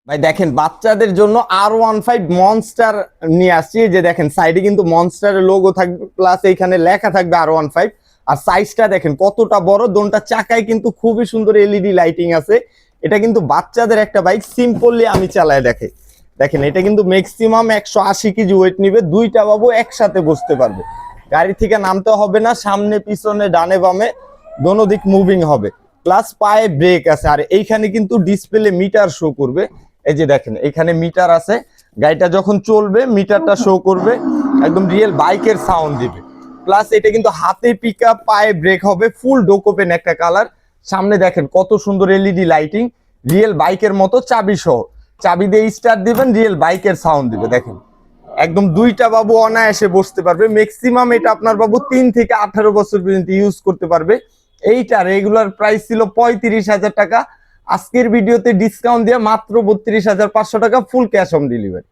ভাই দেখেন বাচ্চাদের জন্য R15 মনস্টার নিয়ে আসছি। যে দেখেন সাইডে কিন্তু মনস্টারের লোগো থাকবে, প্লাস এইখানে লেখা থাকবে R15। আর সাইজটা দেখেন কতটা বড়, দোনটা চাকায় কিন্তু খুবই সুন্দর এলইডি লাইটিং আছে। এটা কিন্তু বাচ্চাদের একটা বাইক, সিম্পলি আমি চালায় দেখে দেখেন এটা কিন্তু ম্যাক্সিমাম 180 কেজি ওয়েট নিবে। দুইটা বাবু একসাথে বসতে পারবে, গাড়ি থেকে নামতে হবে না, সামনে পিছনে ডানে বামে দোনো দিক মুভিং হবে। প্লাস পায়ে ব্রেক আছে, আর এইখানে কিন্তু ডিসপ্লে মিটার শো করবে। এই যে দেখেন এখানে মিটার আছে, গাড়িটা যখন চলবে মিটারটা শো করবে, একদম রিয়েল বাইকের সাউন্ড দিবে। প্লাস এটা কিন্তু হাতে পিক আপ, পায়ে ব্রেক হবে, ফুল ডোকোপেন একটা কালার। সামনে দেখেন কত সুন্দর এলইডি লাইটিং, রিয়েল বাইকের মতো চাবি সহ। চাবি দিয়ে স্টার্ট দিবেন, রিয়েল বাইকের সাউন্ড দিবে। দেখেন একদম দুইটা বাবু অনায়াসে বসতে পারবে। ম্যাক্সিমাম এটা আপনার বাবু 3 থেকে 18 বছর পর্যন্ত ইউজ করতে পারবে। এইটা রেগুলার প্রাইস ছিল 35,000 টাকা, আজকের ভিডিওতে ডিসকাউন্ট দিয়ে মাত্র 32,500 টাকা, ফুল ক্যাশ অন ডেলিভারি।